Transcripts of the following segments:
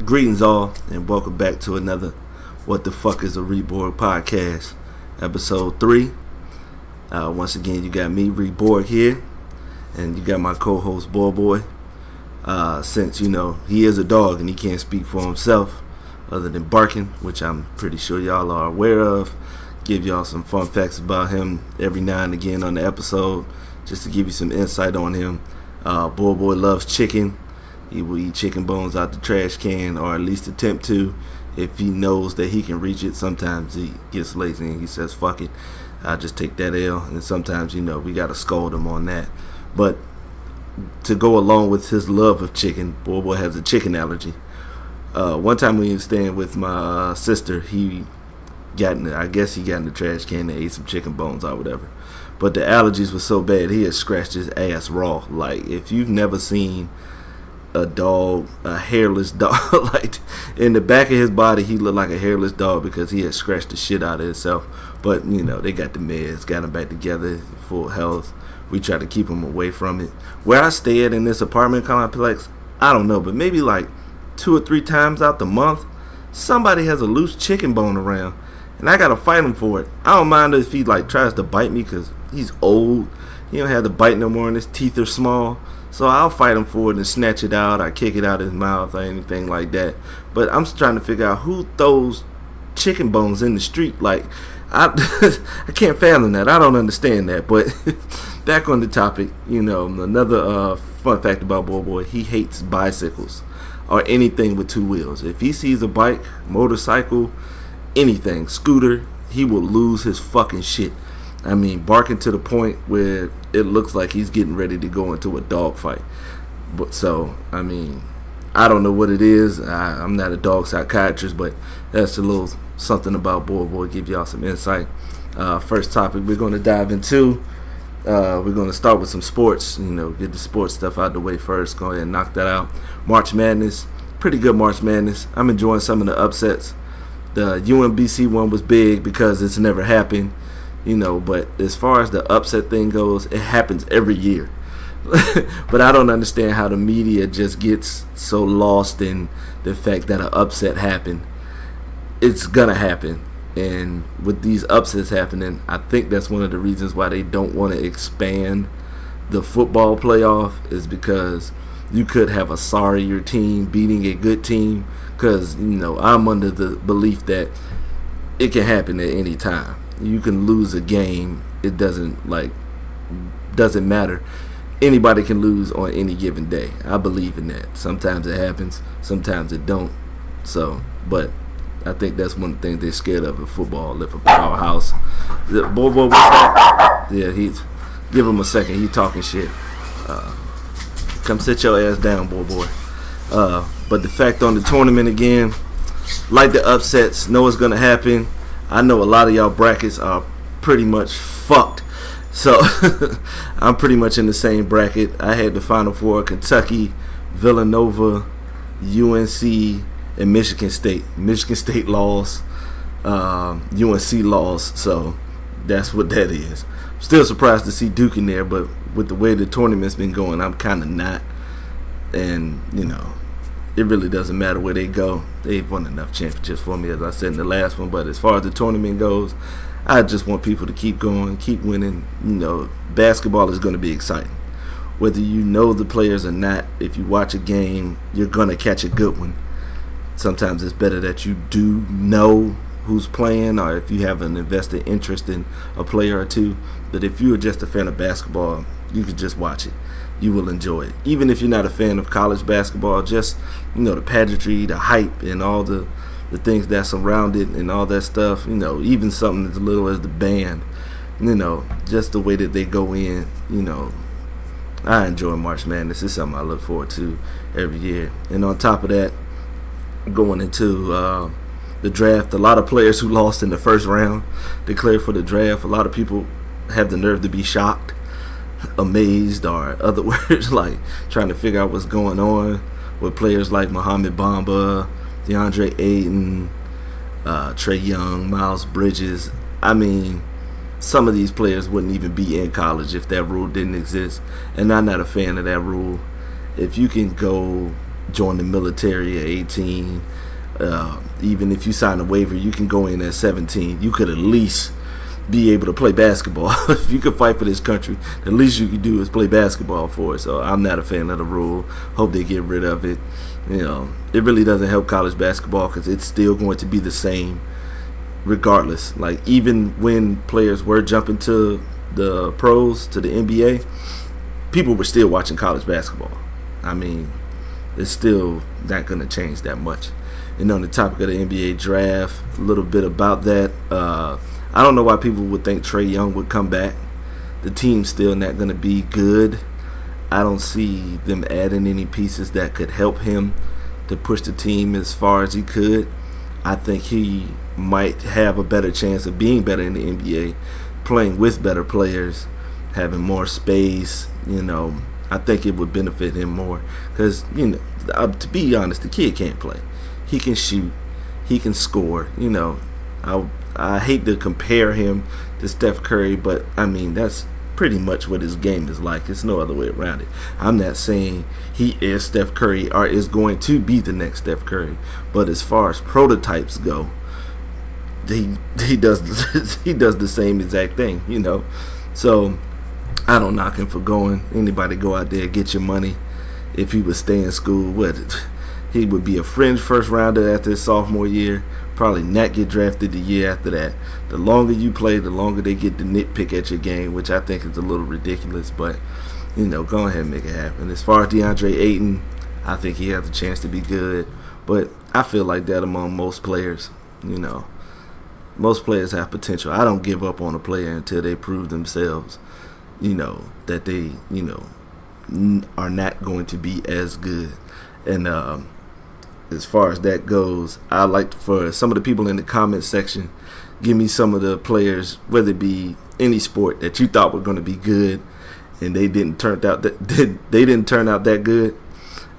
Greetings all, and welcome back to another What the Fuck is a reborG podcast, episode 3. Once again, you got me, reborG, here, and you got my co-host, Boy. Since, he is a dog and he can't speak for himself other than barking, which I'm pretty sure y'all are aware of. Give y'all some fun facts about him every now and again on the episode, just to give you some insight on him. Boy loves chicken. He will eat chicken bones out the trash can, or at least attempt to, if he knows that he can reach it. Sometimes he gets lazy and he says, fuck it, I'll just take that L. And sometimes, we got to scold him on that. But to go along with his love of chicken, Boy has a chicken allergy. One time when he was staying with my sister, he got in the trash can and ate some chicken bones or whatever. But the allergies were so bad, he had scratched his ass raw. Like, if you've never seen a hairless dog, like in the back of his body, he looked like a hairless dog because he had scratched the shit out of himself. But they got the meds, got him back together, full health. We try to keep him away from it. Where I stay at in this apartment complex, I don't know, but maybe like 2 or 3 times out the month, somebody has a loose chicken bone around, and I gotta fight him for it. I don't mind if he tries to bite me because he's old. He don't have to bite no more, and his teeth are small. So I'll fight him for it and snatch it out. I kick it out of his mouth or anything like that. But I'm just trying to figure out who throws chicken bones in the street. Like, I can't fathom that. I don't understand that. But back on the topic, another fun fact about Boy, he hates bicycles or anything with 2 wheels. If he sees a bike, motorcycle, anything, scooter, he will lose his fucking shit. I mean, barking to the point where it looks like he's getting ready to go into a dog fight. But so, I mean, I don't know what it is. I'm not a dog psychiatrist, but that's a little something about Boy. Give y'all some insight. First topic we're going to dive into. We're going to start with some sports. Get the sports stuff out of the way first. Go ahead and knock that out. March Madness, pretty good March Madness. I'm enjoying some of the upsets. The UMBC one was big because it's never happened. But as far as the upset thing goes, it happens every year. But I don't understand how the media just gets so lost in the fact that an upset happened. It's gonna happen. And with these upsets happening, I think that's one of the reasons why they don't want to expand the football playoff, is because you could have a sorrier team beating a good team. Because, I'm under the belief that it can happen at any time. You can lose a game. It doesn't matter. Anybody can lose on any given day. I believe in that. Sometimes it happens, sometimes it don't. So, but I think that's one of the things they're scared of in football. If a powerhouse, boy, what's that? Yeah, give him a second. He talking shit. Come sit your ass down, boy. But the fact on the tournament again, like the upsets, know it's gonna happen. I know a lot of y'all brackets are pretty much fucked. So I'm pretty much in the same bracket. I had the Final Four: Kentucky, Villanova, UNC, and Michigan State. Michigan State lost, UNC lost. So that's what that is. Still surprised to see Duke in there, but with the way the tournament's been going, I'm kind of not. And, it really doesn't matter where they go. They've won enough championships for me, as I said in the last one. But as far as the tournament goes, I just want people to keep going, keep winning. Basketball is going to be exciting. Whether you know the players or not, if you watch a game, you're going to catch a good one. Sometimes it's better that you do know who's playing, or if you have an invested interest in a player or two. But if you're just a fan of basketball, you can just watch it. You will enjoy it. Even if you're not a fan of college basketball, just, the pageantry, the hype, and all the things that surround it and all that stuff, even something as little as the band, just the way that they go in, I enjoy March Madness. It's something I look forward to every year. And on top of that, going into the draft, a lot of players who lost in the first round declared for the draft. A lot of people have the nerve to be shocked, amazed, or other words, like trying to figure out what's going on with players like Mohamed Bamba, DeAndre Ayton, Trae Young, Miles Bridges. I mean, some of these players wouldn't even be in college if that rule didn't exist, and I'm not a fan of that rule. If you can go join the military at 18. Even if you sign a waiver, you can go in at 17. You could at least be able to play basketball. If you could fight for this country, the least you could do is play basketball for it. So I'm not a fan of the rule. Hope they get rid of it. It really doesn't help college basketball because it's still going to be the same regardless. Like, even when players were jumping to the pros, to the NBA, people were still watching college basketball. I mean, it's still not going to change that much. And on the topic of the NBA draft, a little bit about that. I don't know why people would think Trae Young would come back. The team's still not going to be good. I don't see them adding any pieces that could help him to push the team as far as he could. I think he might have a better chance of being better in the NBA, playing with better players, having more space. I think it would benefit him more because, to be honest, the kid can't play. He can shoot. He can score. I hate to compare him to Steph Curry, but, I mean, that's pretty much what his game is like. It's no other way around it. I'm not saying he is Steph Curry or is going to be the next Steph Curry, but as far as prototypes go, he does he does the same exact thing, So I don't knock him for going. Anybody go out there, get your money. If he would stay in school, he would be a fringe first rounder after his sophomore year, probably not get drafted the year after that. The longer you play, the longer they get to nitpick at your game, which I think is a little ridiculous, but go ahead and make it happen. As far as DeAndre Ayton, I think he has a chance to be good, but I feel like that among most players. Most players have potential. I don't give up on a player until they prove themselves, that they, are not going to be as good. And as far as that goes, I'd like for some of the people in the comment section, give me some of the players, whether it be any sport, that you thought were going to be good and they didn't turn out that good.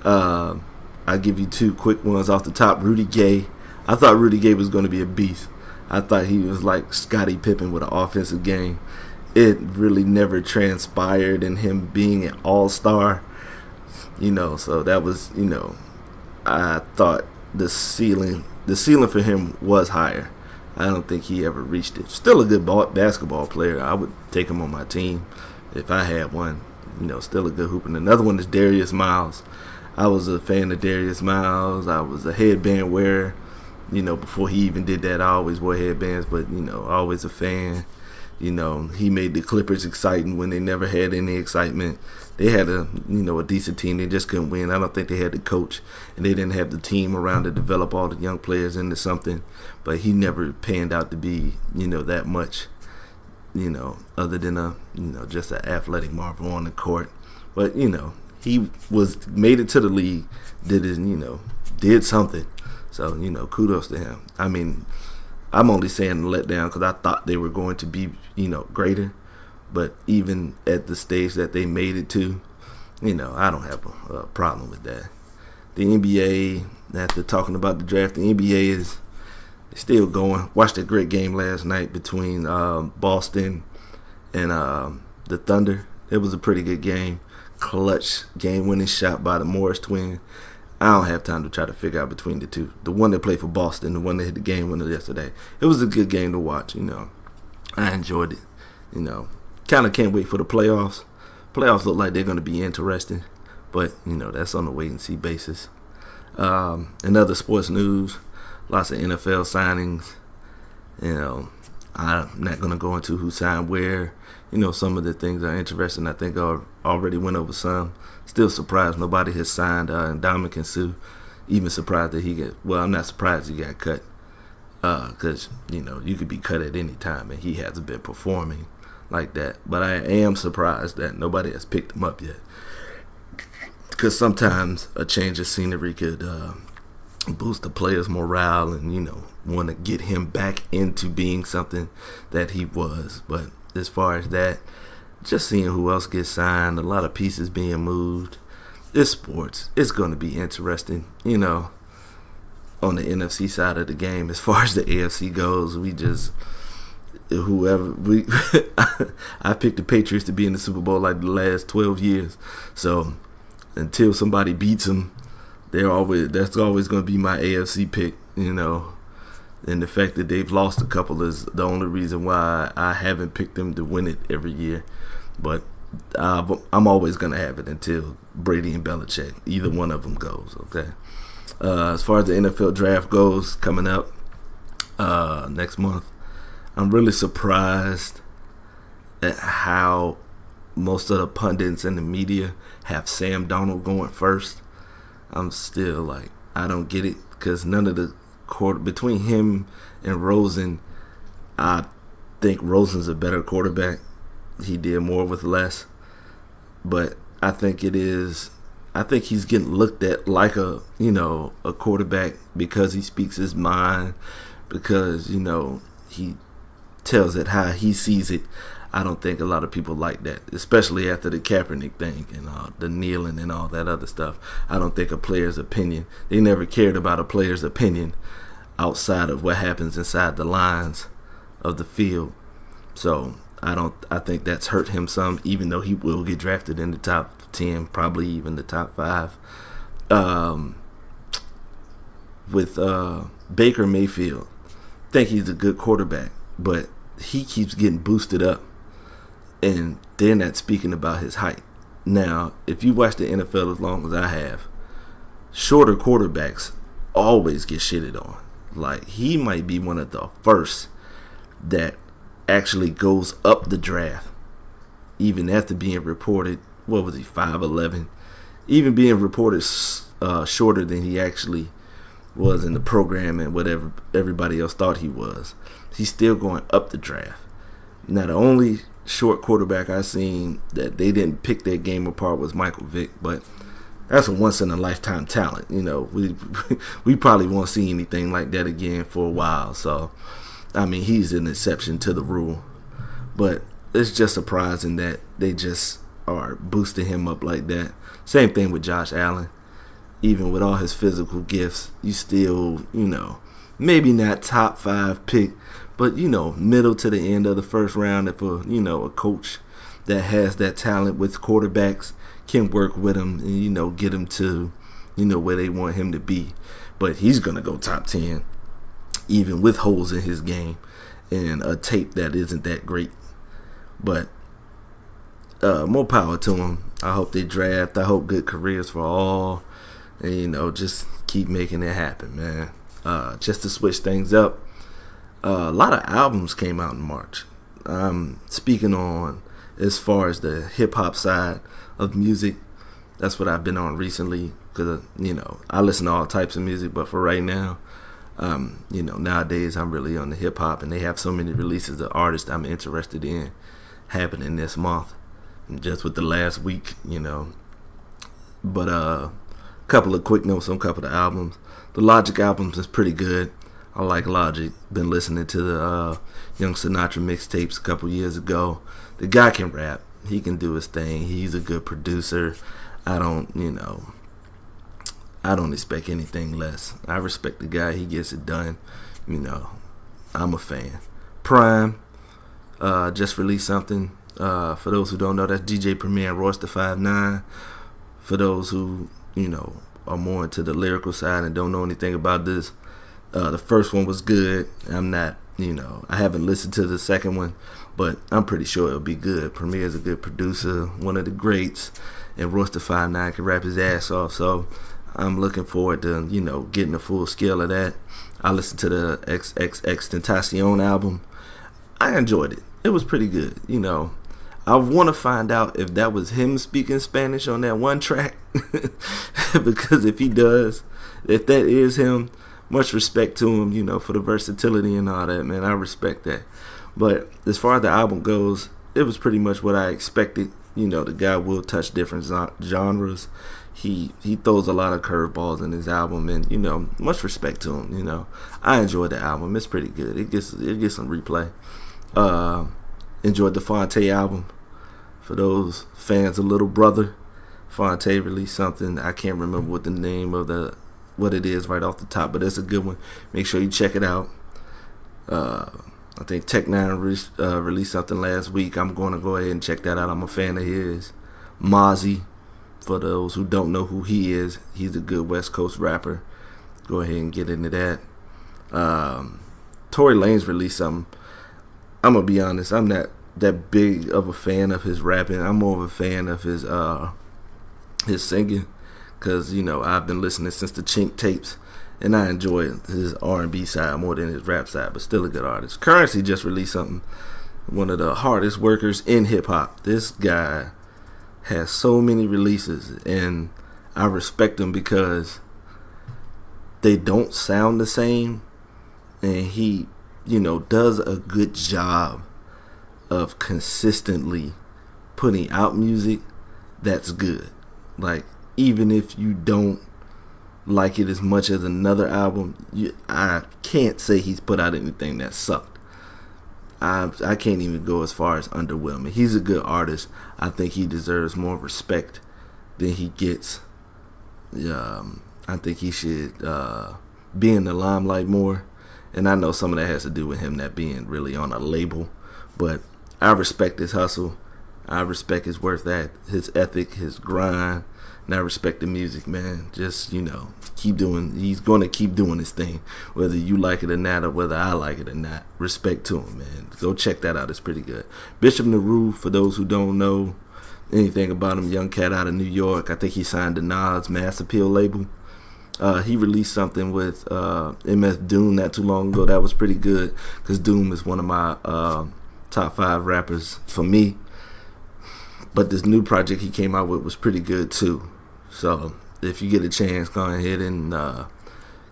I'll give you two quick ones off the top. Rudy Gay. I thought Rudy Gay was going to be a beast. I thought he was like Scottie Pippen with an offensive game. It really never transpired in him being an all-star. So that was, I thought the ceiling for him was higher. I don't think he ever reached it. Still a good basketball player. I would take him on my team if I had one. Still a good hooper. And another one is Darius Miles. I was a fan of Darius Miles. I was a headband wearer. Before he even did that, I always wore headbands, but, always a fan. He made the Clippers exciting when they never had any excitement. They had a decent team. They just couldn't win. I don't think they had the coach, and they didn't have the team around to develop all the young players into something. But he never panned out to be, that much, other than just an athletic marvel on the court. But, he made it to the league, did something. So, kudos to him. I mean, I'm only saying let down because I thought they were going to be, greater. But even at the stage that they made it to, I don't have a problem with that. The NBA, after talking about the draft, the NBA is still going. Watched a great game last night between Boston and the Thunder. It was a pretty good game. Clutch game-winning shot by the Morris twin. I don't have time to try to figure out between the two. The one that played for Boston, the one that hit the game winner yesterday. It was a good game to watch, I enjoyed it, Kind of can't wait for the playoffs. Playoffs look like they're going to be interesting, but, that's on a wait-and-see basis. In other sports news, lots of NFL signings. I'm not going to go into who signed where. Some of the things are interesting. I think I already went over some. Still surprised nobody has signed Ndamukong Suh. Even surprised that I'm not surprised he got cut. Because, you could be cut at any time, and he hasn't been performing like that. But I am surprised that nobody has picked him up yet. Because sometimes a change of scenery could boost the player's morale and, want to get him back into being something that he was. But as far as that, just seeing who else gets signed, a lot of pieces being moved. It's sports. It's going to be interesting, on the NFC side of the game. As far as the AFC goes, I picked the Patriots to be in the Super Bowl like the last 12 years. So until somebody beats them, that's always going to be my AFC pick, and the fact that they've lost a couple is the only reason why I haven't picked them to win it every year. But I'm always going to have it until Brady and Belichick, either one of them goes, okay? As far as the NFL draft goes, coming up next month, I'm really surprised at how most of the pundits and the media have Sam Darnold going first. I'm still like, I don't get it, because none of the between him and Rosen, I think Rosen's a better quarterback. He did more with less. But I think he's getting looked at like a quarterback because he speaks his mind, because, he tells it how he sees it. I don't think a lot of people like that, especially after the Kaepernick thing and the kneeling and all that other stuff. I don't think a player's opinion, they never cared about a player's opinion outside of what happens inside the lines of the field. So I think that's hurt him some, even though he will get drafted in the top 10, probably even the top 5. With Baker Mayfield, I think he's a good quarterback, but he keeps getting boosted up, and they're not speaking about his height. Now, if you watch the NFL as long as I have, shorter quarterbacks always get shitted on. Like, he might be one of the first that actually goes up the draft, even after being reported, 5'11", even being reported shorter than he actually was in the program and whatever everybody else thought he was. He's still going up the draft. Now, the only short quarterback I seen that they didn't pick their game apart was Michael Vick, but that's a once-in-a-lifetime talent. We probably won't see anything like that again for a while. So, I mean, he's an exception to the rule. But it's just surprising that they just are boosting him up like that. Same thing with Josh Allen. Even with all his physical gifts, you still, maybe not top 5 pick, but, middle to the end of the first round. If a coach that has that talent with quarterbacks can work with him and, get him to, where they want him to be. But he's going to go top 10, even with holes in his game and a tape that isn't that great. But more power to him. I hope they draft. I hope good careers for all. And, just keep making it happen, man. Just to switch things up, a lot of albums came out in March. Speaking on as far as the hip-hop side of music, that's what I've been on recently, because, I listen to all types of music, but for right now, nowadays I'm really on the hip-hop, and they have so many releases of artists I'm interested in happening this month, just with the last week, But a couple of quick notes on a couple of the albums. The Logic albums is pretty good. I like Logic. Been listening to the Young Sinatra mixtapes a couple years ago. The guy can rap. He can do his thing. He's a good producer. I don't expect anything less. I respect the guy. He gets it done. I'm a fan. Prime just released something. For those who don't know, that's DJ Premier and Royce the 5'9". For those who, are more into the lyrical side and don't know anything about this, the first one was good. I'm not, I haven't listened to the second one, but I'm pretty sure it'll be good. Premier's a good producer, one of the greats, and Royce the 5'9" can rap his ass off. So I'm looking forward to, getting the full scale of that. I listened to the XXXTentacion album. I enjoyed it. It was pretty good, I want to find out if that was him speaking Spanish on that one track. Because if he does, if that is him, much respect to him, for the versatility and all that, man. I respect that. But as far as the album goes, it was pretty much what I expected. The guy will touch different genres. He throws a lot of curveballs in his album, and, much respect to him, I enjoyed the album. It's pretty good. It gets some replay. Enjoyed the Fonte album. For those fans of Little Brother, Fonte released something. I can't remember what the name of what it is right off the top, but it's a good one. Make sure you check it out. I think Tech N9ne released something last week. I'm going to go ahead and check that out. I'm a fan of his. Mozzie For those who don't know who he is, he's a good West Coast rapper. Go ahead and get into that. Tory Lanez released something. I'm gonna be honest, I'm not that big of a fan of his rapping. I'm more of a fan of his singing, because I've been listening since the Chink tapes, and I enjoy his R&B side more than his rap side, but still a good artist. Currency just released something. One of the hardest workers in hip hop. This guy has so many releases, and I respect him because they don't sound the same, and he does a good job of consistently putting out music that's good. Like, even if you don't like it as much as another album, I can't say he's put out anything that sucked. I can't even go as far as underwhelming. He's a good artist. I think he deserves more respect than he gets. I think he should be in the limelight more. And I know some of that has to do with him not being really on a label. But I respect his hustle. I respect his work, his ethic, his grind. And I respect the music, man. Just, keep doing. He's going to keep doing his thing, whether you like it or not, or whether I like it or not. Respect to him, man. Go check that out. It's pretty good. Bishop Nehru, for those who don't know anything about him, young cat out of New York. I think he signed the Nas Mass Appeal label. He released something with MF Doom not too long ago. That was pretty good, because Doom is one of my top 5 rappers for me. But this new project he came out with was pretty good too. So if you get a chance, go ahead and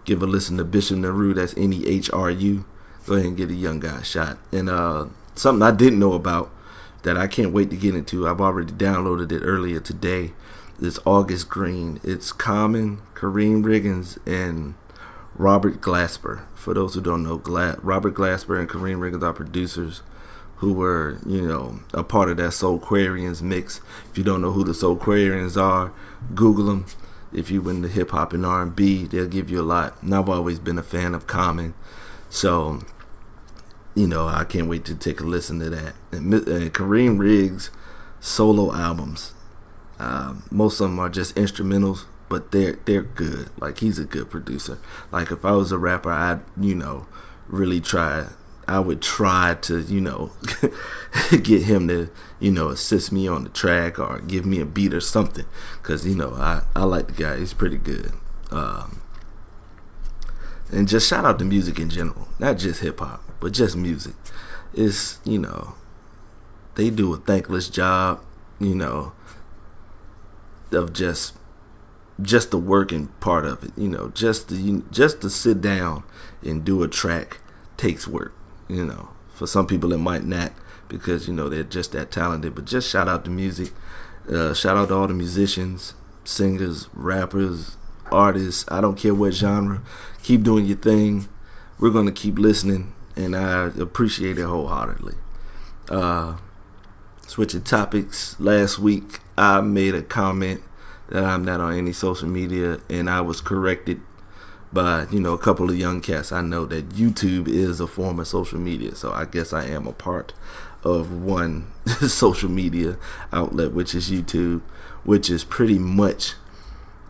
give a listen to Bishop Nehru. That's Nehru. Go ahead and get a young guy a shot. And something I didn't know about that I can't wait to get into. I've already downloaded it earlier today. It's August Green. It's Common, Kareem Riggins, and Robert Glasper. For those who don't know, Robert Glasper and Kareem Riggins are producers who were, a part of that Soulquarians mix. If you don't know who the Soulquarians are, Google them. If you're into hip hop and R&B, they'll give you a lot. And I've always been a fan of Common, so I can't wait to take a listen to that. And Kareem Riggs' solo albums, most of them are just instrumentals, but they're good. Like, he's a good producer. Like, if I was a rapper, I'd really try. I would try to, get him to, assist me on the track or give me a beat or something. Because, I like the guy. He's pretty good. And just shout out to music in general. Not just hip-hop, but just music. It's, they do a thankless job, of just the working part of it. Just to sit down and do a track takes work. For some people it might not, because they're just that talented. But just shout out to music. Shout out to all the musicians, singers, rappers, artists. I don't care what genre. Keep doing your thing. We're going to keep listening, and I appreciate it wholeheartedly. Switching topics, last week I made a comment that I'm not on any social media, and I was corrected by a couple of young cats. I know that YouTube is a form of social media, so I guess I am a part of one social media outlet, which is YouTube, which is pretty much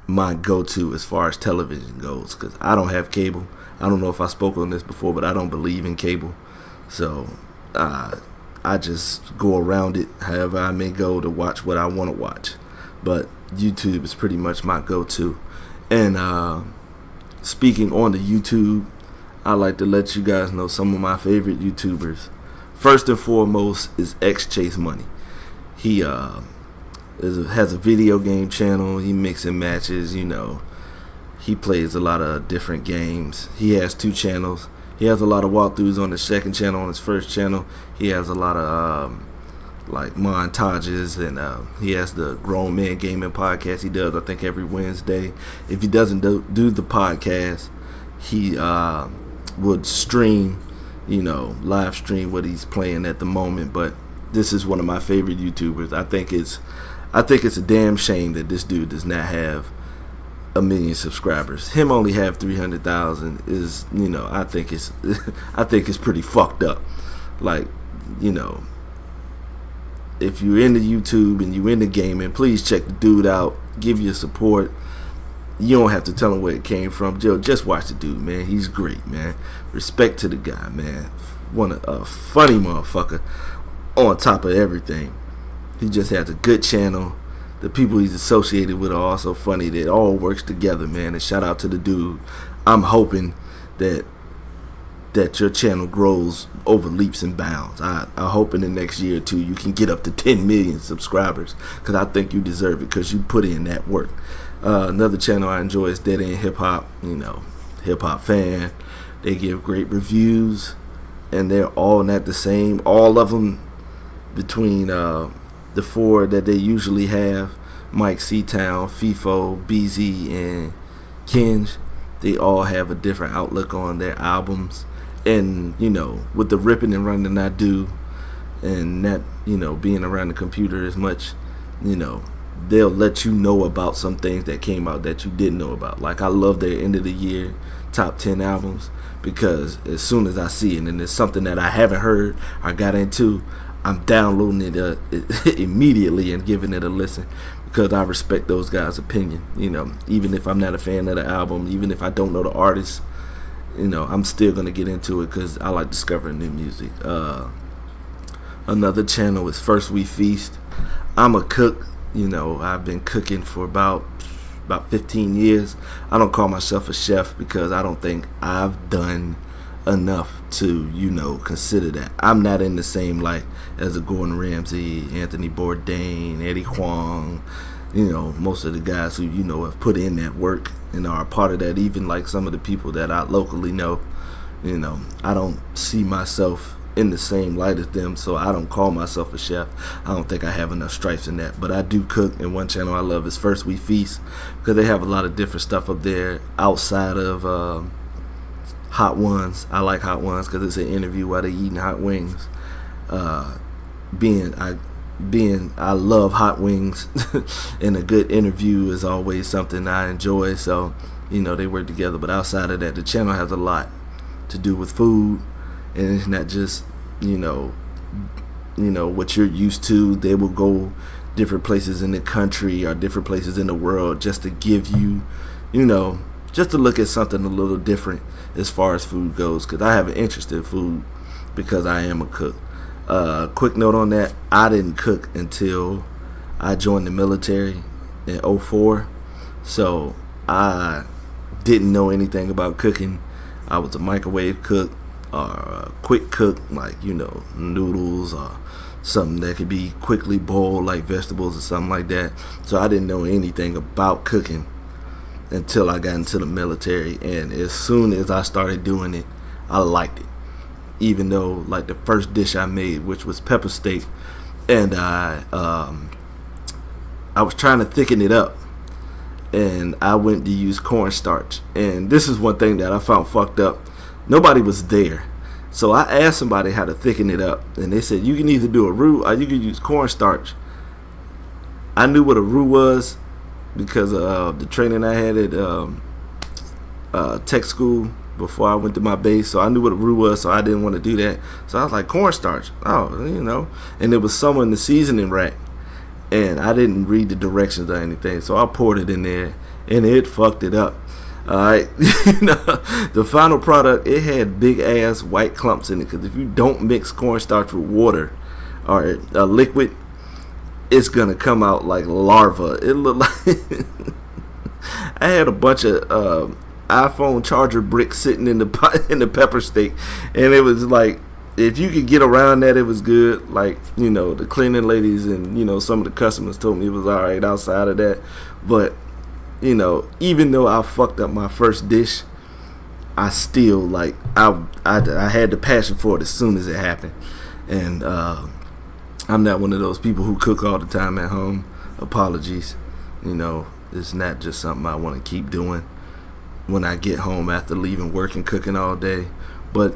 my go-to as far as television goes, because I don't have cable. I don't know if I spoke on this before, but I don't believe in cable, so I just go around it however I may go to watch what I want to watch. But YouTube is pretty much my go-to. And speaking on the YouTube, I like to let you guys know some of my favorite YouTubers. First and foremost is X Chase Money. He has a video game channel. He mixes and matches. He plays a lot of different games. He has 2 channels. He has a lot of walkthroughs on his second channel. On his first channel, he has a lot of like montages, and he has the Grown Man Gaming podcast he does, I think, every Wednesday. If he doesn't do the podcast, he would stream, live stream what he's playing at the moment. But this is one of my favorite YouTubers. I think it's a damn shame that this dude does not have 1 million subscribers. Him only have 300,000 is, I think it's pretty fucked up. Like, if you're into YouTube and you're into gaming, please check the dude out. give you support. You don't have to tell him where it came from. Just watch the dude, man. He's great, man. Respect to the guy, man. A funny motherfucker on top of everything. He just has a good channel. The people he's associated with are also funny. It all works together, man. And shout out to the dude. I'm hoping that your channel grows over leaps and bounds. I hope in the next year or two you can get up to 10 million subscribers, because I think you deserve it, because you put in that work. Another channel I enjoy is Dead End Hip Hop. Hip hop fan. They give great reviews, and they're all not the same. All of them, between the four that they usually have, Mike C-Town, FIFO, BZ, and Kinj, they all have a different outlook on their albums. And with the ripping and running I do, and not being around the computer as much, they'll let you know about some things that came out that you didn't know about. Like, I love their end of the year top 10 albums, because as soon as I see it and it's something that I haven't heard or got into, I'm downloading it immediately and giving it a listen, because I respect those guys' opinion. Even if I'm not a fan of the album, even if I don't know the artist, I'm still gonna get into it because I like discovering new music. Another channel is First We Feast. I'm a cook. I've been cooking for about 15 years. I don't call myself a chef because I don't think I've done enough to consider that. I'm not in the same light as a Gordon Ramsay, Anthony Bourdain, Eddie Huang, most of the guys who have put in that work and are a part of that. Even like some of the people that I locally know, I don't see myself in the same light as them, so I don't call myself a chef. I don't think I have enough stripes in that, but I do cook. And one channel I love is First We Feast, because they have a lot of different stuff up there outside of Hot Ones. I like Hot Ones because it's an interview while they eating hot wings. I love hot wings, and a good interview is always something I enjoy. So they work together. But outside of that, the channel has a lot to do with food, and it's not just what you're used to. They will go different places in the country or different places in the world just to give you, just to look at something a little different as far as food goes, because I have an interest in food because I am a cook. Quick note on that, I didn't cook until I joined the military in 2004, so I didn't know anything about cooking. I was a microwave cook or a quick cook, like noodles or something that could be quickly boiled, like vegetables or something like that. So I didn't know anything about cooking until I got into the military, and as soon as I started doing it, I liked it. Even though, like, the first dish I made, which was pepper steak, and I was trying to thicken it up, and I went to use cornstarch. And this is one thing that I found fucked up. Nobody was there, so I asked somebody how to thicken it up, and they said you can either do a roux or you can use cornstarch. I knew what a roux was because of the training I had at tech school before I went to my base, so I knew what a roux was, so I didn't want to do that. So I was like, cornstarch, and there was some in the seasoning rack, and I didn't read the directions or anything, so I poured it in there, and it fucked it up. Alright, the final product, it had big ass white clumps in it, because if you don't mix cornstarch with water or a liquid, it's gonna come out like larva. It looked like I had a bunch of iPhone charger bricks sitting in the pepper steak, and it was like, if you could get around that, it was good. Like, the cleaning ladies and some of the customers told me it was alright outside of that. But even though I fucked up my first dish, I still, like, I had the passion for it as soon as it happened. And I'm not one of those people who cook all the time at home. Apologies. It's not just something I want to keep doing when I get home after leaving work and cooking all day. But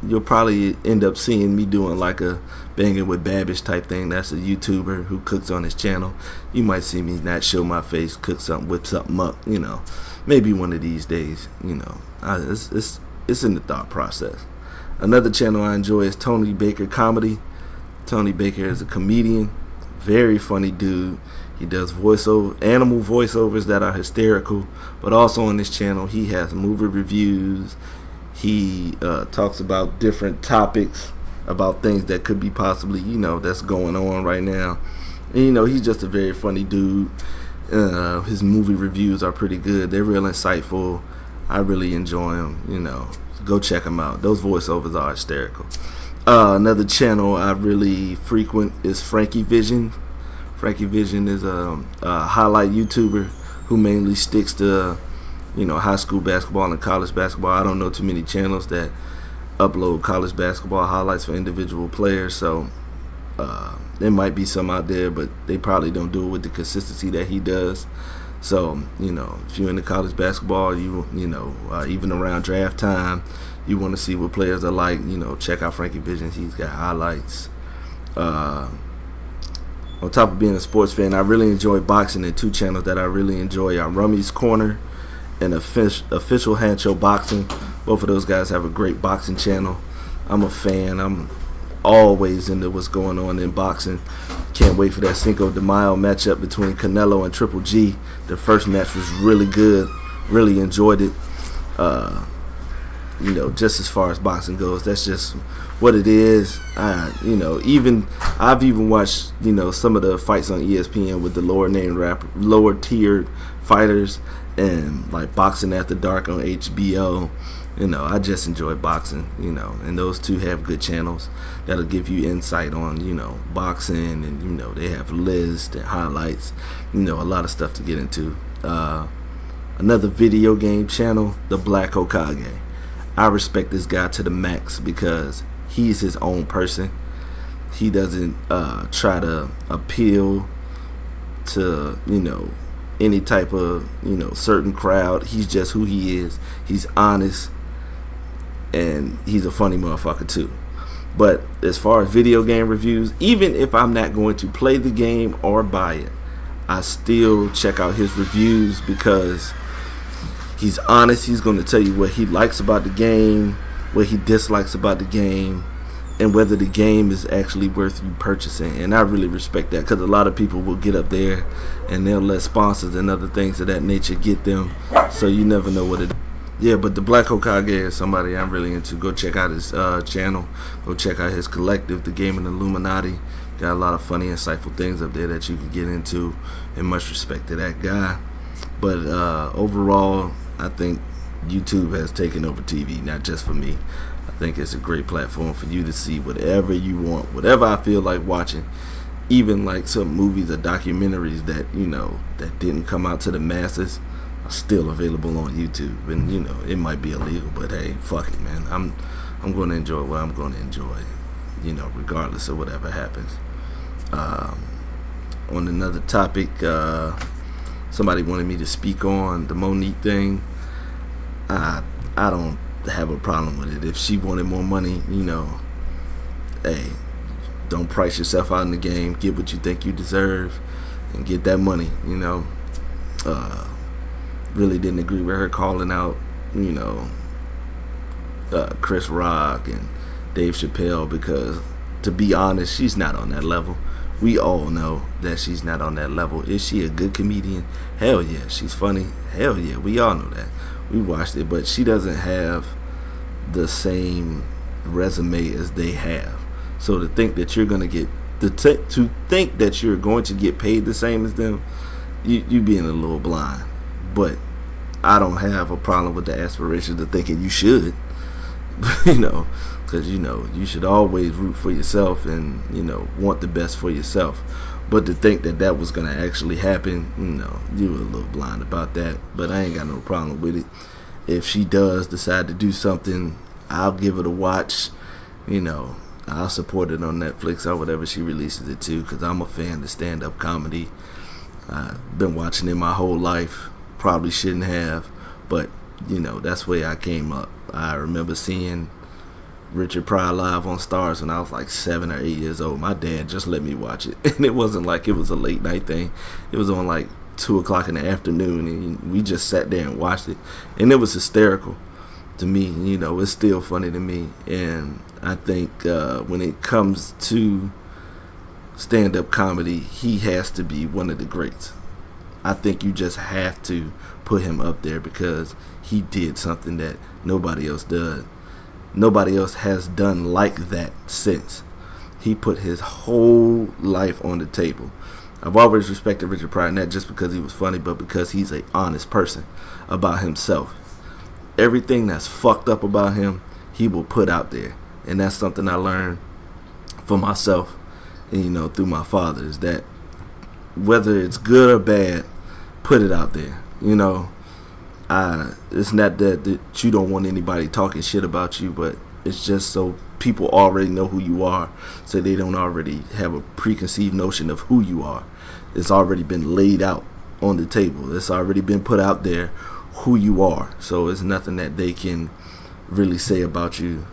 you'll probably end up seeing me doing like a Banging with Babish type thing. That's a YouTuber who cooks on his channel. You might see me not show my face, cook something, whip something up, maybe one of these days. It's in the thought process. Another channel I enjoy is Tony Baker Comedy. Tony Baker is a comedian, very funny dude. He does animal voiceovers that are hysterical. But also on this channel, he has movie reviews. He talks about different topics, about things that could be possibly, that's going on right now. And, he's just a very funny dude. His movie reviews are pretty good. They're real insightful. I really enjoy them. Go check them out. Those voiceovers are hysterical. Another channel I really frequent is Frankie Vision. Frankie Vision is a highlight YouTuber who mainly sticks to, high school basketball and college basketball. I don't know too many channels that upload college basketball highlights for individual players, so there might be some out there, but they probably don't do it with the consistency that he does. So, if you're into college basketball, even around draft time, you want to see what players are like, check out Frankie Vision. He's got highlights. On top of being a sports fan, I really enjoy boxing, and two channels that I really enjoy are Rummy's Corner and Official Hancho Boxing. Both of those guys have a great boxing channel. I'm a fan. I'm always into what's going on in boxing. Can't wait for that Cinco de Mayo matchup between Canelo and Triple G. The first match was really good. Really enjoyed it. Just as far as boxing goes, that's just what it is. I've even watched, some of the fights on ESPN with the lower tiered fighters, and like Boxing After Dark on HBO. I just enjoy boxing, and those two have good channels that'll give you insight on, boxing, and, they have lists and highlights, a lot of stuff to get into. Another video game channel, the Black Hokage. I respect this guy to the max because he's his own person. He doesn't try to appeal to, any type of, certain crowd. He's just who he is. He's honest. And he's a funny motherfucker too. But as far as video game reviews, even if I'm not going to play the game or buy it, I still check out his reviews because he's honest. He's going to tell you what he likes about the game, what he dislikes about the game, and whether the game is actually worth you purchasing. And I really respect that, because a lot of people will get up there and they'll let sponsors and other things of that nature get them, so you never know what it is. Yeah, but the Black Hokage is somebody I'm really into. Go check out his channel. Go check out his collective, The Gaming Illuminati. Got a lot of funny, insightful things up there that you can get into, and much respect to that guy. But overall, I think YouTube has taken over TV, not just for me. I think it's a great platform for you to see whatever you want, whatever I feel like watching. Even like some movies or documentaries that, that didn't come out to the masses are still available on YouTube. And, it might be illegal, but hey, fuck it, man. I'm going to enjoy what I'm going to enjoy, regardless of whatever happens. On another topic, somebody wanted me to speak on the Monique thing. I don't have a problem with it. If she wanted more money, hey, don't price yourself out in the game. Get what you think you deserve and get that money, Really didn't agree with her calling out, Chris Rock and Dave Chappelle, because, to be honest, she's not on that level. We all know that she's not on that level. Is she a good comedian? Hell yeah. She's funny? Hell yeah. We all know that. We watched it, but she doesn't have the same resume as they have. So to think that you're gonna get to think that you're going to get paid the same as them, you being a little blind. But I don't have a problem with the aspirations of thinking you should, because you should always root for yourself and want the best for yourself. But to think that that was gonna actually happen, you were a little blind about that. But I ain't got no problem with it. If she does decide to do something, I'll give it a watch. I'll support it on Netflix or whatever she releases it to, because I'm a fan of stand-up comedy. I've been watching it my whole life. Probably shouldn't have, but that's the way I came up. I remember seeing Richard Pryor live on Stars when I was like 7 or 8 years old. My dad just let me watch it, and it wasn't like it was a late night thing. It was on like 2 o'clock in the afternoon, and we just sat there and watched it, and it was hysterical to me. It's still funny to me. And I think when it comes to stand-up comedy, he has to be one of the greats. I think you just have to put him up there because he did something that nobody else does. Nobody else has done like that since. He put his whole life on the table. I've always respected Richard Pryor, not just because he was funny, but because he's an honest person about himself. Everything that's fucked up about him, he will put out there. And that's something I learned for myself, and, through my father, is that whether it's good or bad, put it out there. It's not that you don't want anybody talking shit about you, but it's just so people already know who you are, so they don't already have a preconceived notion of who you are. It's already been laid out on the table. It's already been put out there who you are. So it's nothing that they can really say about you,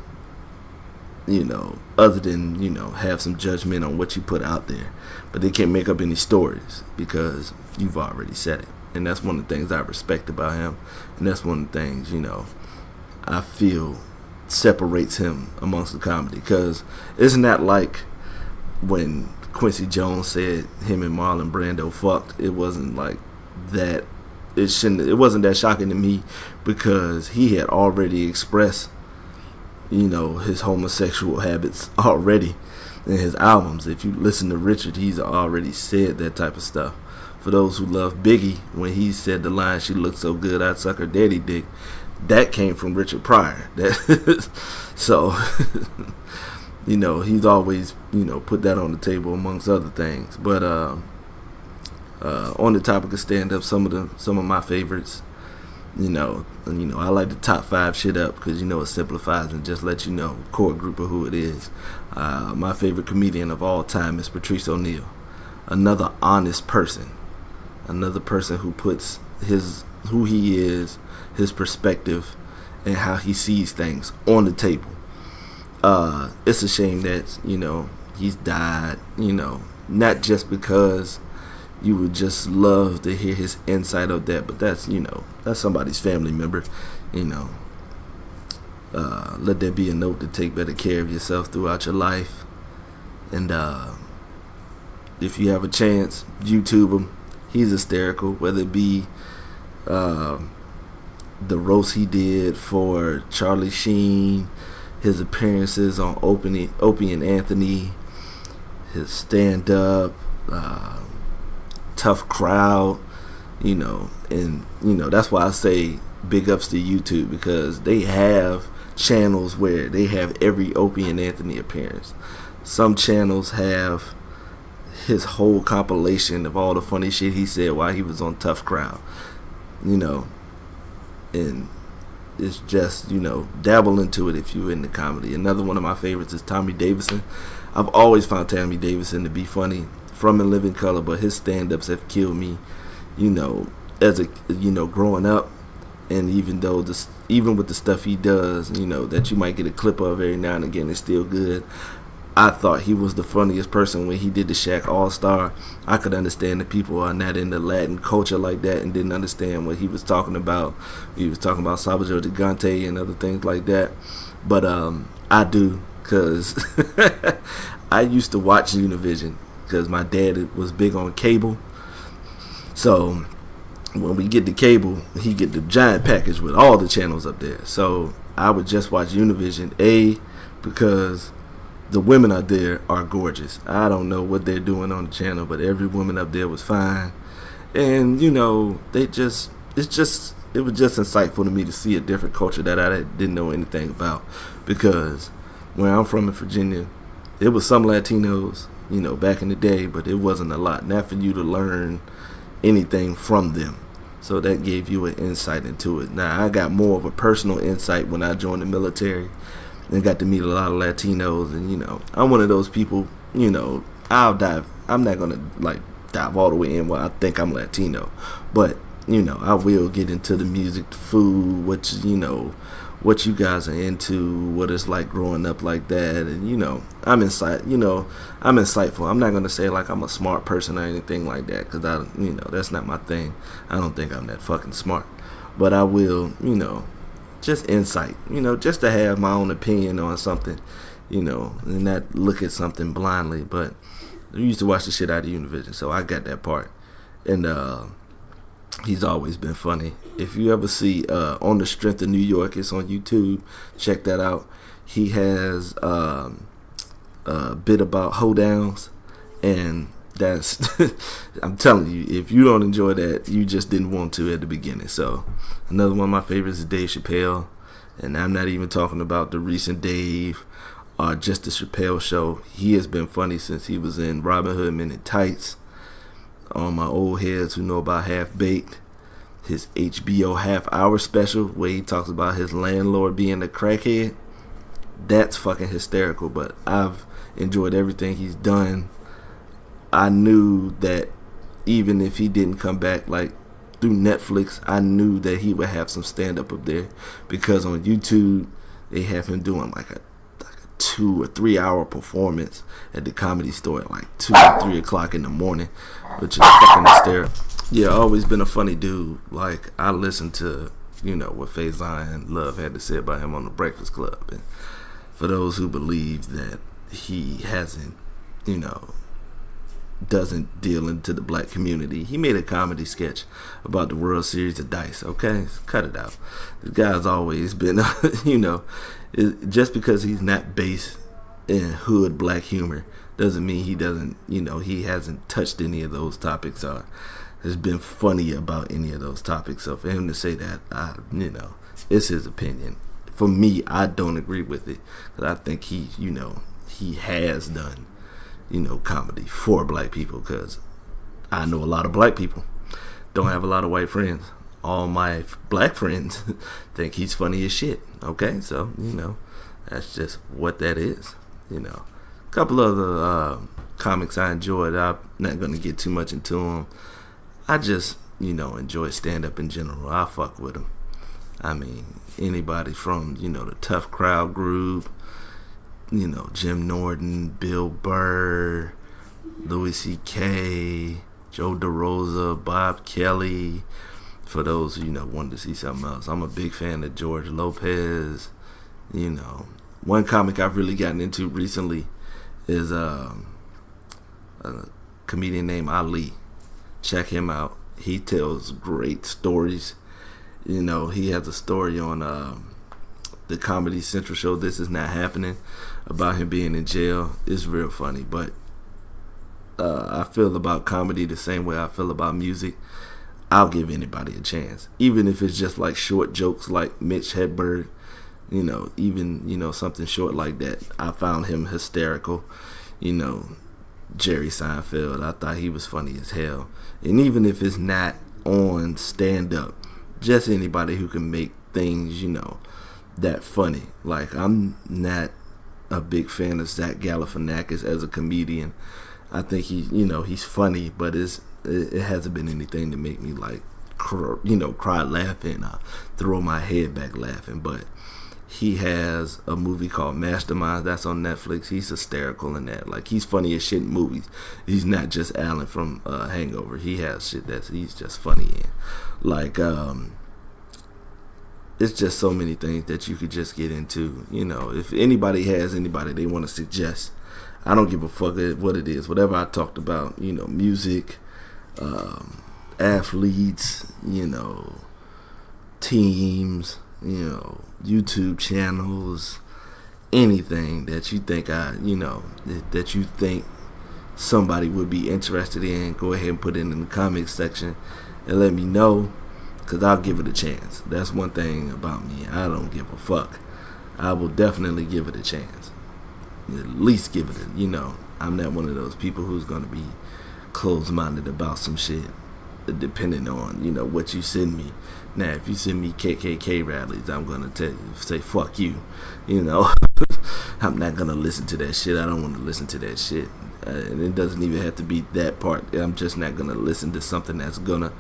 other than, have some judgment on what you put out there. But they can't make up any stories because you've already said it. And that's one of the things I respect about him. And that's one of the things, I feel separates him amongst the comedy. Because it's not like when Quincy Jones said him and Marlon Brando fucked. It wasn't like that. It wasn't that shocking to me because he had already expressed, his homosexual habits already in his albums. If you listen to Richard, he's already said that type of stuff. For those who love Biggie, when he said the line, "She looked so good, I'd suck her daddy dick," that came from Richard Pryor. So, he's always, put that on the table amongst other things. But on the topic of stand-up, some of my favorites, I like to top 5 shit up because, it simplifies and just lets you know core group of who it is. My favorite comedian of all time is Patrice O'Neal. Another honest person. Another person who puts who he is, his perspective, and how he sees things on the table. It's a shame that, he's died, not just because you would just love to hear his insight of that, but that's somebody's family member. Let there be a note to take better care of yourself throughout your life. And if you have a chance, YouTube him. He's hysterical, whether it be the roast he did for Charlie Sheen, his appearances on Opie and Anthony, his stand-up, tough crowd, and that's why I say big ups to YouTube, because they have channels where they have every Opie and Anthony appearance. Some channels have his whole compilation of all the funny shit he said while he was on Tough Crowd, and it's just, dabble into it if you're into comedy. Another one of my favorites is Tommy Davidson. I've always found Tommy Davidson to be funny from In Living Color, but his stand-ups have killed me, as a, growing up. And even with the stuff he does, that you might get a clip of every now and again, it's still good. I thought he was the funniest person when he did the Shaq All-Star. I could understand that people are not into Latin culture like that and didn't understand what he was talking about. He was talking about Salvador Gigante and other things like that. But I do, because I used to watch Univision because my dad was big on cable. So when we get the cable, he get the giant package with all the channels up there. So I would just watch Univision, because the women out there are gorgeous. I don't know what they're doing on the channel, but every woman up there was fine. And, it was just insightful to me to see a different culture that I didn't know anything about. Because where I'm from in Virginia, it was some Latinos, back in the day, but it wasn't a lot. Not for you to learn anything from them. So that gave you an insight into it. Now, I got more of a personal insight when I joined the military and got to meet a lot of Latinos, and I'm one of those people, I'm not gonna dive all the way in where I think I'm Latino, but I will get into the music, the food, what you guys are into, what it's like growing up like that, and I'm insightful. I'm not gonna say like I'm a smart person or anything like that, because that's not my thing. I don't think I'm that fucking smart, but I will, just insight, just to have my own opinion on something, and not look at something blindly. But We used to watch the shit out of Univision, so I got that part. And he's always been funny. If you ever see On the Strength of New York, it's on YouTube. Check that out. He has a bit about hoedowns, and that's I'm telling you, if you don't enjoy that, you just didn't want to at the beginning. So another one of my favorites is Dave Chappelle, and I'm not even talking about the recent Dave or just the Chappelle Show. He has been funny since he was in Robin Hood Men in Tights. All my old heads who know about Half Baked, his HBO half-hour special where he talks about his landlord being a crackhead. That's fucking hysterical, but I've enjoyed everything he's done. I knew that even if he didn't come back like through Netflix, I knew that he would have some stand-up up there, because on YouTube they have him doing like a 2 or 3 hour performance at the Comedy Store at like 2 or 3 o'clock in the morning, which is fucking hysterical. Yeah, always been a funny dude. Like, I listened to, what Faison Love had to say about him on the Breakfast Club, and for those who believe that he hasn't, doesn't deal into the black community, he made a comedy sketch about the World Series of Dice. Okay, cut it out. This guy's always been, just because he's not based in hood black humor doesn't mean he doesn't, he hasn't touched any of those topics or has been funny about any of those topics. So for him to say that, it's his opinion. For me, I don't agree with it, because I think he has done, comedy for black people, because I know a lot of black people don't have a lot of white friends. All my black friends think he's funny as shit. Okay, so that's just what that is. A couple other comics I enjoyed. I'm not gonna get too much into them. I just enjoy stand up in general. I fuck with them. I mean, anybody from the Tough Crowd group, Jim Norton, Bill Burr, Louis C.K., Joe DeRosa, Bob Kelly. For those who wanted to see something else, I'm a big fan of George Lopez. One comic I've really gotten into recently is a comedian named Ali. Check him out. He tells great stories. He has a story on the Comedy Central show, This Is Not Happening, about him being in jail. It's real funny, but I feel about comedy the same way I feel about music. I'll give anybody a chance, even if it's just like short jokes like Mitch Hedberg, even something short like that. I found him hysterical. Jerry Seinfeld, I thought he was funny as hell. And even if it's not on stand-up, just anybody who can make things that funny. Like, I'm not a big fan of Zach Galifianakis as a comedian. I think he's funny, but it hasn't been anything to make me like cry laughing or throw my head back laughing. But he has a movie called Mastermind that's on Netflix. He's hysterical in that. Like, he's funny as shit in movies. He's not just Alan from Hangover. He has shit he's just funny in. Like, it's just so many things that you could just get into. If anybody has anybody they want to suggest, I don't give a fuck what it is. Whatever I talked about, music, athletes, teams, YouTube channels, anything that you think that you think somebody would be interested in, go ahead and put it in the comments section and let me know, because I'll give it a chance. That's one thing about me. I don't give a fuck. I will definitely give it a chance. At least give it a, I'm not one of those people who's going to be closed-minded about some shit, depending on, what you send me. Now, if you send me KKK rallies, I'm going to say, fuck you, I'm not going to listen to that shit. I don't want to listen to that shit. And it doesn't even have to be that part. I'm just not going to listen to something that's going to,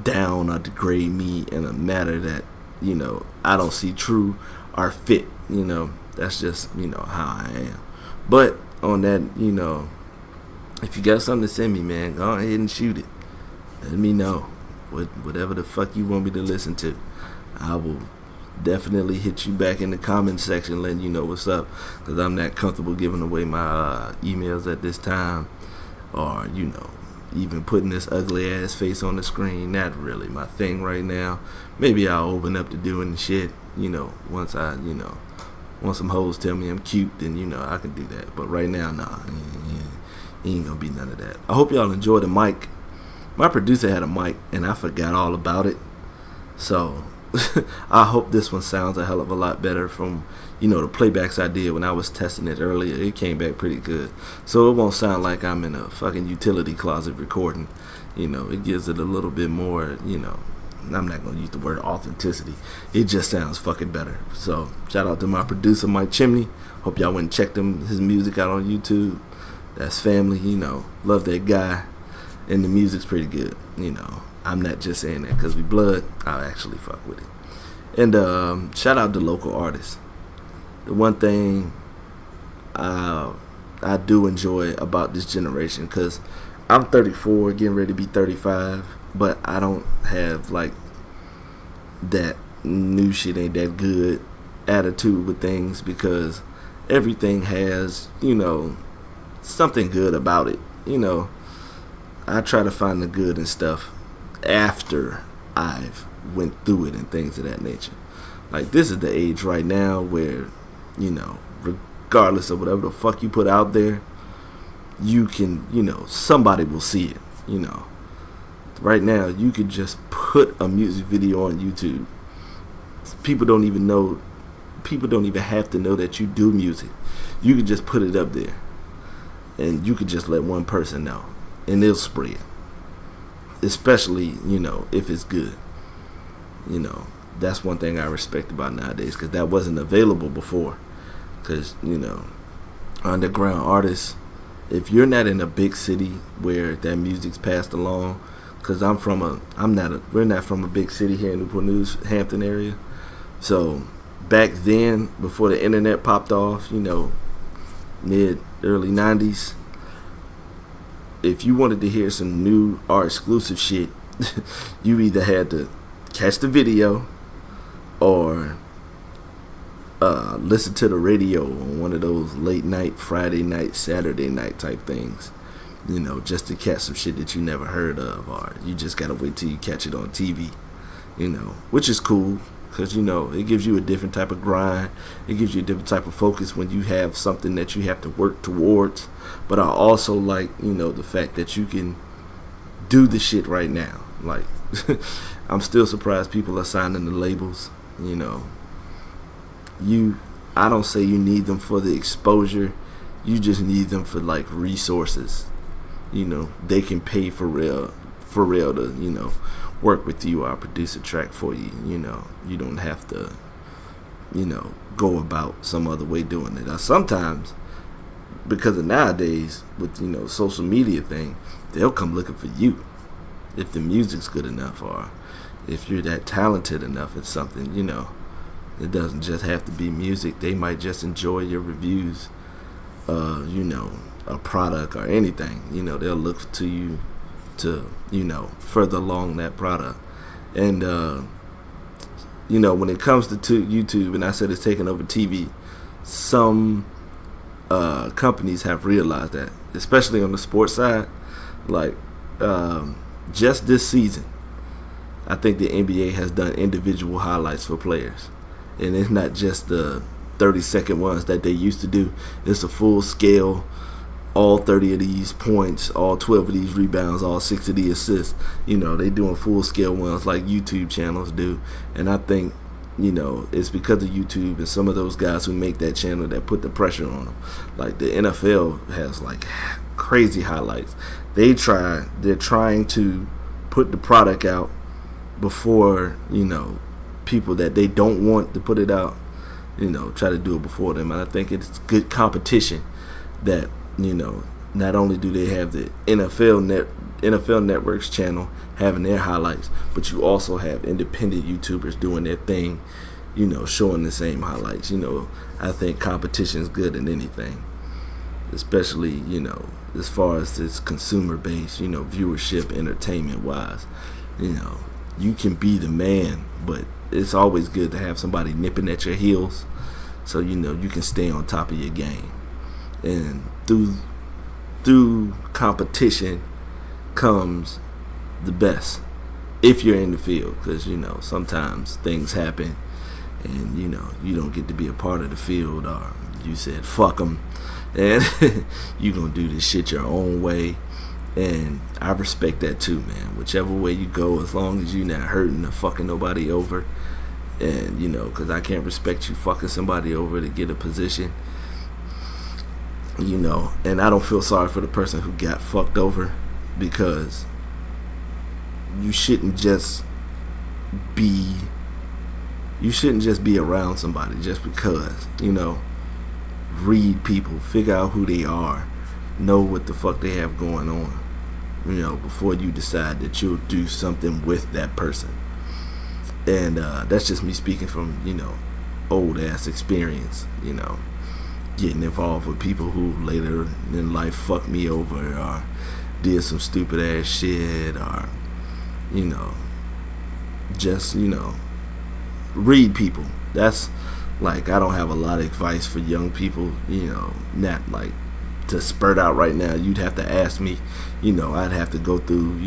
down or degrade me in a matter that, I don't see true or fit. That's just, how I am. But on that, if you got something to send me, man, go ahead and shoot it. Let me know. Whatever the fuck you want me to listen to, I will definitely hit you back in the comment section letting you know what's up, because I'm not comfortable giving away my emails at this time, or even putting this ugly ass face on the screen. Not really my thing right now. Maybe I'll open up to doing the shit, once once some hoes tell me I'm cute, then I can do that. But right now, nah, ain't gonna be none of that. I hope y'all enjoy the mic. My producer had a mic and I forgot all about it, so I hope this one sounds a hell of a lot better from the playbacks I did when I was testing it earlier. It came back pretty good, so it won't sound like I'm in a fucking utility closet recording. It gives it a little bit more, I'm not gonna use the word authenticity. It just sounds fucking better. So shout out to my producer Mike Chimney. Hope y'all went and checked his music out on YouTube. That's family, love that guy, and the music's pretty good. I'm not just saying that because we blood. I'll actually fuck with it. And shout out to local artists. The one thing I do enjoy about this generation, because I'm 34, getting ready to be 35, but I don't have like that new shit ain't that good attitude with things, because everything has something good about it. I try to find the good in stuff after I've went through it and things of that nature. Like, this is the age right now where regardless of whatever the fuck you put out there, you can somebody will see it. Right now you could just put a music video on YouTube. People don't even have to know that you do music. You could just put it up there and you could just let one person know and they'll spread, especially if it's good. That's one thing I respect about nowadays, because that wasn't available before. Because underground artists, if you're not in a big city where that music's passed along, because we're not from a big city here in Newport News, Hampton area. So back then, before the internet popped off, early 90s, if you wanted to hear some new or exclusive shit, you either had to catch the video or listen to the radio on one of those late night, Friday night, Saturday night type things, just to catch some shit that you never heard of, or you just gotta wait till you catch it on TV, which is cool, because it gives you a different type of grind. It gives you a different type of focus when you have something that you have to work towards. But I also like the fact that you can do the shit right now. Like, I'm still surprised people are signing the labels. I don't say you need them for the exposure. You just need them for like resources. They can pay for real to work with you or produce a track for you. You don't have to go about some other way doing it. Sometimes, because of nowadays with social media thing, they'll come looking for you if the music's good enough, or if you're that talented enough at something. It doesn't just have to be music. They might just enjoy your reviews, a product or anything. They'll look to you to further along that product. And when it comes to YouTube, and I said it's taking over TV, some companies have realized that, especially on the sports side. Like, just this season, I think the NBA has done individual highlights for players, and it's not just the 30-second ones that they used to do. It's a full scale, all 30 of these points, all 12 of these rebounds, all 6 of the assists. They doing full scale ones like YouTube channels do. And I think it's because of YouTube and some of those guys who make that channel that put the pressure on them. Like, the NFL has like crazy highlights. They're trying to put the product out before people that they don't want to put it out, try to do it before them. And I think it's good competition that not only do they have the NFL Network's channel having their highlights, but you also have independent YouTubers doing their thing, showing the same highlights. I think competition is good in anything, especially as far as this consumer base, viewership, entertainment wise. You can be the man, but it's always good to have somebody nipping at your heels, so you can stay on top of your game. And through competition comes the best, if you're in the field, because sometimes things happen, and you don't get to be a part of the field, or you said fuck them, and you gonna do this shit your own way. And I respect that too, man. Whichever way you go, as long as you're not hurting or fucking nobody over. And because I can't respect you fucking somebody over to get a position. And I don't feel sorry for the person who got fucked over, because you shouldn't just be around somebody just because. Read people, figure out who they are, know what the fuck they have going on, before you decide that you'll do something with that person. And that's just me speaking from old ass experience, getting involved with people who later in life fucked me over, or did some stupid ass shit, or just read people. That's like, I don't have a lot of advice for young people, not like to spurt out right now. You'd have to ask me, I'd have to go through,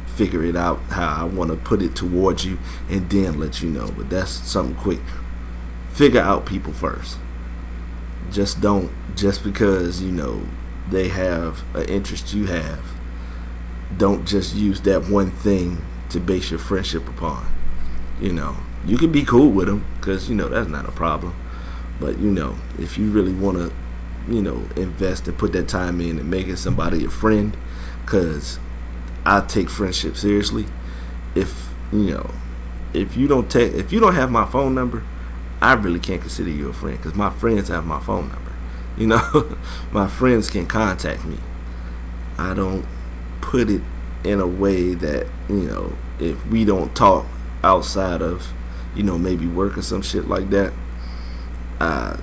figure it out how I want to put it towards you, and then let you know. But that's something quick. Figure out people first. Just because they have an interest you have, don't just use that one thing to base your friendship upon. You can be cool with them, because that's not a problem. But if you really want to invest and put that time in and making somebody a friend, because I take friendship seriously. If you don't have my phone number, I really can't consider you a friend, because my friends have my phone number. My friends can contact me. I don't put it in a way that if we don't talk outside of maybe work or some shit like that, I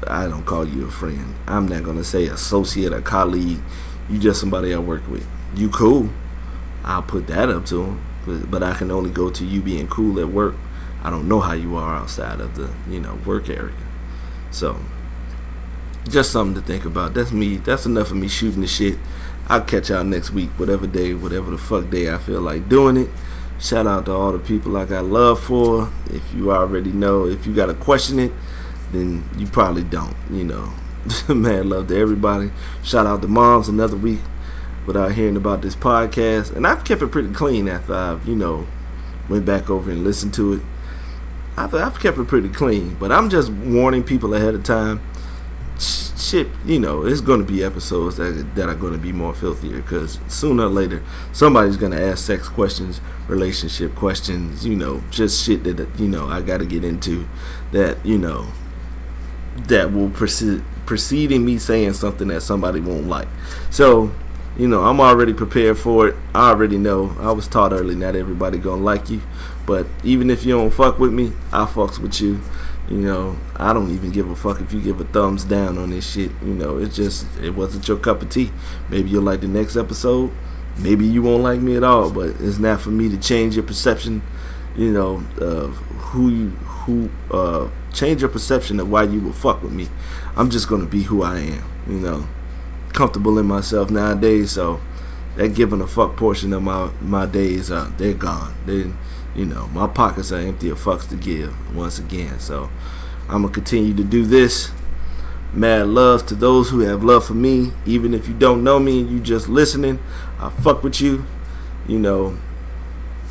don't call you a friend. I'm not gonna say associate or colleague. You just somebody I work with. You cool, I'll put that up to them, but I can only go to you being cool at work. I don't know how you are outside of the work area. So just something to think about. That's me. That's enough of me shooting the shit. I'll catch y'all next week, whatever the fuck day I feel like doing it. Shout out to all the people I got love for. If you already know, if you gotta question it, then you probably don't. Man, love to everybody. Shout out to moms. Another week without hearing about this podcast, and I've kept it pretty clean after I've went back over and listened to it. I've kept it pretty clean, but I'm just warning people ahead of time. Shit, it's going to be episodes that are going to be more filthier, because sooner or later somebody's going to ask sex questions, relationship questions, just shit that I got to get into, that that will precede in me saying something that somebody won't like. So I'm already prepared for it. I already know. I was taught early, not everybody gonna like you, but even if you don't fuck with me, I fucks with you. I don't even give a fuck if you give a thumbs down on this shit. It wasn't your cup of tea. Maybe you'll like the next episode. Maybe you won't like me at all, but it's not for me to change your perception, of change your perception of why you will fuck with me. I'm just gonna be who I am, comfortable in myself nowadays, so that giving a fuck portion of my days, they're gone. My pockets are empty of fucks to give once again. So I'm gonna continue to do this. Mad love to those who have love for me, even if you don't know me and you just listening. I fuck with you.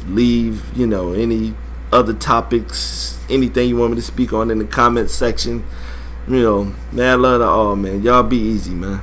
Leave any other topics, anything you want me to speak on in the comment section. Mad love to all, man. Y'all be easy, man.